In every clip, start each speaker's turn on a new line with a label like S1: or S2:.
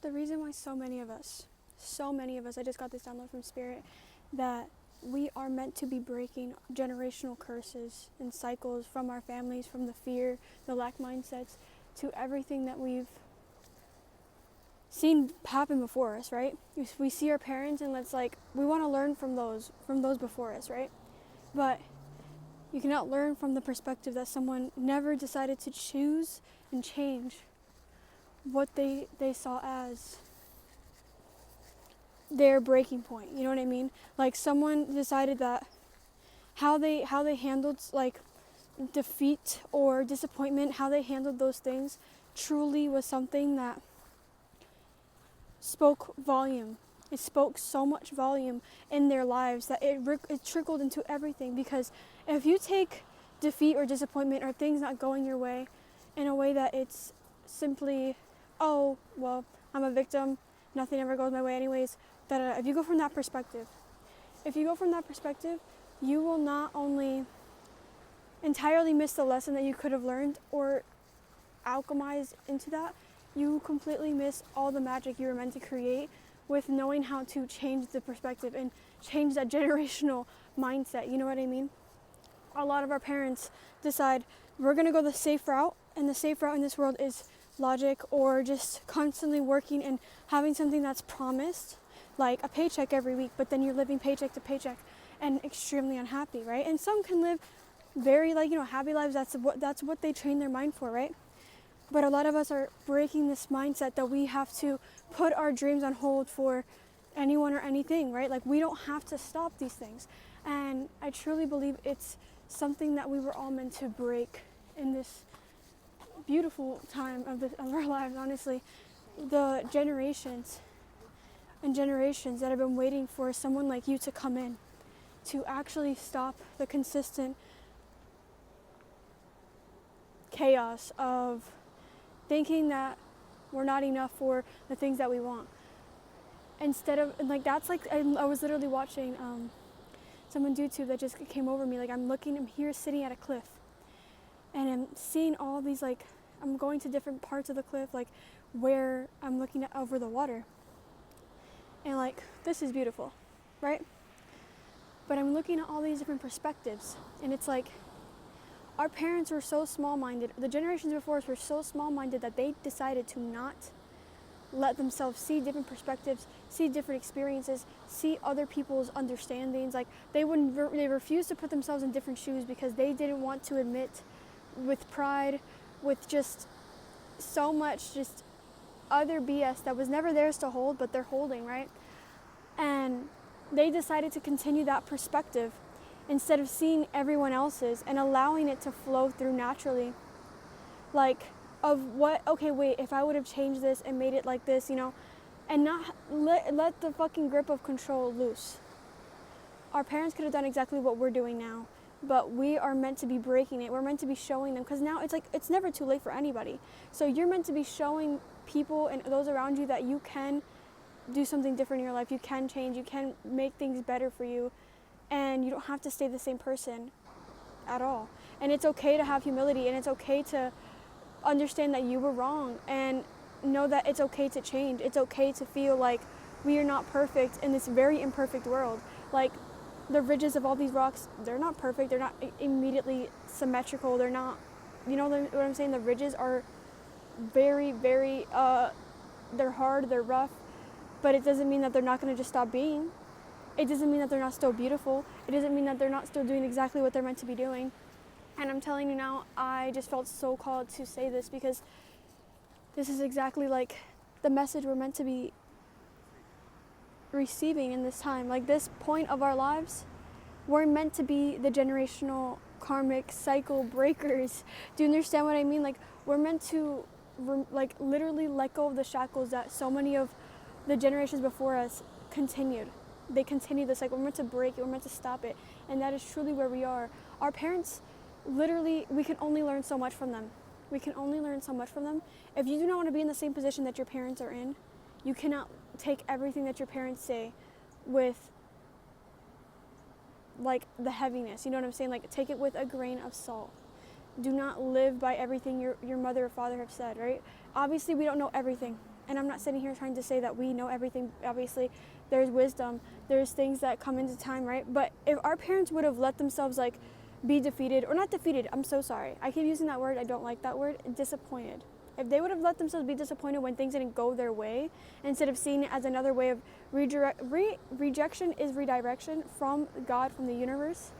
S1: the reason why so many of us, I just got this download from Spirit, that we are meant to be breaking generational curses and cycles from our families, from the fear, the lack mindsets, to everything that we've seen happen before us, right? We see our parents and it's like, we want to learn from those before us, right? But you cannot learn from the perspective that someone never decided to choose and change what they saw as their breaking point. You know what I mean? Like, someone decided that how they handled like defeat or disappointment, how they handled those things truly was something that spoke volume. It spoke so much volume in their lives that it trickled into everything. Because if you take defeat or disappointment or things not going your way in a way that it's simply, oh, well, I'm a victim, nothing ever goes my way anyways, if you go from that perspective, you will not only entirely miss the lesson that you could have learned or alchemize into that, you completely miss all the magic you were meant to create with knowing how to change the perspective and change that generational mindset. You know what I mean? A lot of our parents decide we're going to go the safe route, and the safe route in this world is logic or just constantly working and having something that's promised, like a paycheck every week, but then you're living paycheck to paycheck and extremely unhappy, right? And some can live very happy lives. That's what they train their mind for, right? But a lot of us are breaking this mindset that we have to put our dreams on hold for anyone or anything, right? Like, we don't have to stop these things. And I truly believe it's something that we were all meant to break in this beautiful time of our lives, honestly. The generations and generations that have been waiting for someone like you to come in to actually stop the consistent chaos of thinking that we're not enough for the things that we want. Instead of, and like, that's like, I was literally watching someone on YouTube that just came over me. Like, I'm here sitting at a cliff, and I'm seeing all these, like, I'm going to different parts of the cliff, like where I'm looking at over the water. And like, this is beautiful, right? But I'm looking at all these different perspectives, and it's like, our parents were so small-minded, the generations before us were so small-minded that they decided to not let themselves see different perspectives, see different experiences, see other people's understandings. Like, they refused to put themselves in different shoes because they didn't want to admit, with pride, with just so much just other BS that was never theirs to hold, but they're holding, right? And they decided to continue that perspective instead of seeing everyone else's and allowing it to flow through naturally. Like, if I would have changed this and made it like this, and not let the fucking grip of control loose. Our parents could have done exactly what we're doing now, but we are meant to be breaking it. We're meant to be showing them, because now it's never too late for anybody. So you're meant to be showing people and those around you that you can do something different in your life. You can change. You can make things better for you. And you don't have to stay the same person at all. And it's okay to have humility, and it's okay to understand that you were wrong, and know that it's okay to change. It's okay to feel like we are not perfect in this very imperfect world. Like, the ridges of all these rocks, they're not perfect. They're not immediately symmetrical. They're not, what I'm saying? The ridges are very, very, they're hard, they're rough, but it doesn't mean that they're not going to just stop being. It doesn't mean that they're not still beautiful. It doesn't mean that they're not still doing exactly what they're meant to be doing. And I'm telling you now, I just felt so called to say this, because this is exactly like the message we're meant to be receiving in this time. Like, this point of our lives, we're meant to be the generational karmic cycle breakers. Do you understand what I mean? Like, we're meant to literally let go of the shackles that so many of the generations before us continued. They continue the cycle. We're meant to break it. We're meant to stop it. And that is truly where we are. Our parents, literally, we can only learn so much from them. We can only learn so much from them. If you do not want to be in the same position that your parents are in, you cannot take everything that your parents say with, like, the heaviness. You know what I'm saying? Like, take it with a grain of salt. Do not live by everything your mother or father have said, right? Obviously, we don't know everything. And I'm not sitting here trying to say that we know everything. Obviously, there's wisdom, there's things that come into time, right? But if our parents would have let themselves like be defeated, or not defeated, I'm so sorry. I keep using that word, I don't like that word, disappointed. If they would have let themselves be disappointed when things didn't go their way, instead of seeing it as another way of rejection is redirection from God, from the universe.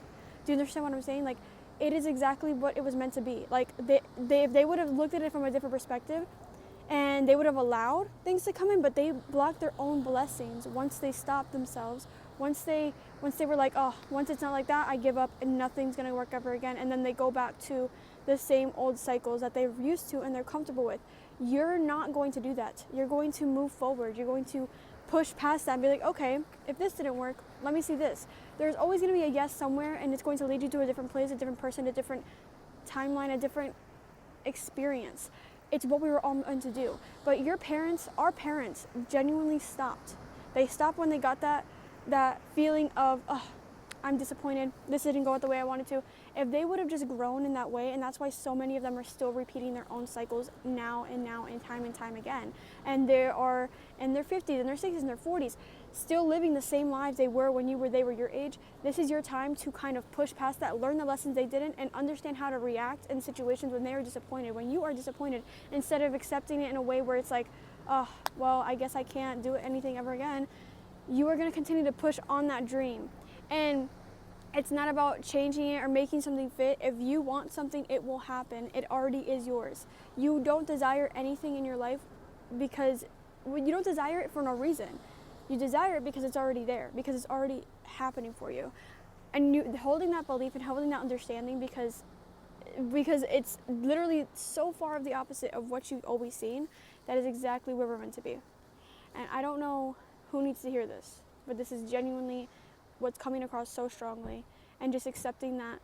S1: Do you understand what I'm saying? Like, it is exactly what it was meant to be. Like, if they would have looked at it from a different perspective, and they would have allowed things to come in, but they blocked their own blessings once they stopped themselves. Once they were like, oh, once it's not like that, I give up and nothing's gonna work ever again. And then they go back to the same old cycles that they're used to and they're comfortable with. You're not going to do that. You're going to move forward. You're going to push past that and be like, okay, if this didn't work, let me see this. There's always gonna be a yes somewhere, and it's going to lead you to a different place, a different person, a different timeline, a different experience. It's what we were all meant to do. But your parents, our parents, genuinely stopped. They stopped when they got that feeling of, oh, I'm disappointed, this didn't go out the way I wanted to. If they would have just grown in that way, and that's why so many of them are still repeating their own cycles now and time again. And they are in their 50s and their 60s and their 40s, still living the same lives they were when they were your age. This is your time to kind of push past that, learn the lessons they didn't, and understand how to react in situations when they are disappointed. When you are disappointed, instead of accepting it in a way where it's like, oh, well, I guess I can't do anything ever again, you are going to continue to push on that dream. And it's not about changing it or making something fit. If you want something, it will happen. It already is yours. You don't desire anything in your life because you don't desire it for no reason. You desire it because it's already there, because it's already happening for you. And you holding that belief and holding that understanding because it's literally so far of the opposite of what you've always seen, that is exactly where we're meant to be. And I don't know who needs to hear this, but this is genuinely what's coming across so strongly, and just accepting that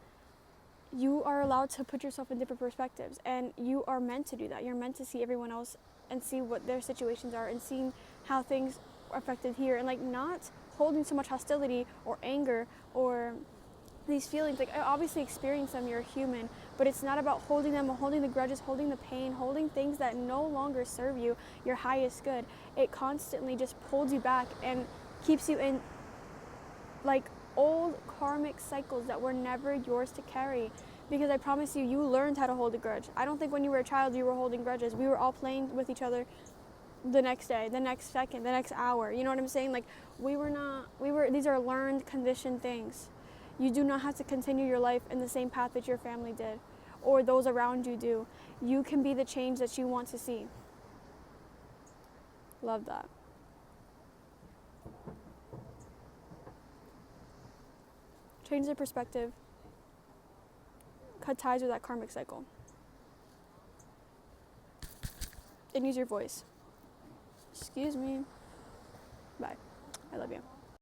S1: you are allowed to put yourself in different perspectives, and you are meant to do that. You're meant to see everyone else and see what their situations are and seeing how things are affected here, and like not holding so much hostility or anger or these feelings. Like, I obviously experience them, you're human, but it's not about holding them or holding the grudges, holding the pain, holding things that no longer serve you, your highest good. It constantly just pulls you back and keeps you in like old karmic cycles that were never yours to carry. Because I promise you, you learned how to hold a grudge. I don't think when you were a child you were holding grudges. We were all playing with each other the next day, the next second, the next hour. You know what I'm saying? Like, these are learned, conditioned things. You do not have to continue your life in the same path that your family did or those around you do. You can be the change that you want to see. Love that. Change their perspective. Cut ties with that karmic cycle. And use your voice. Excuse me. Bye. I love you.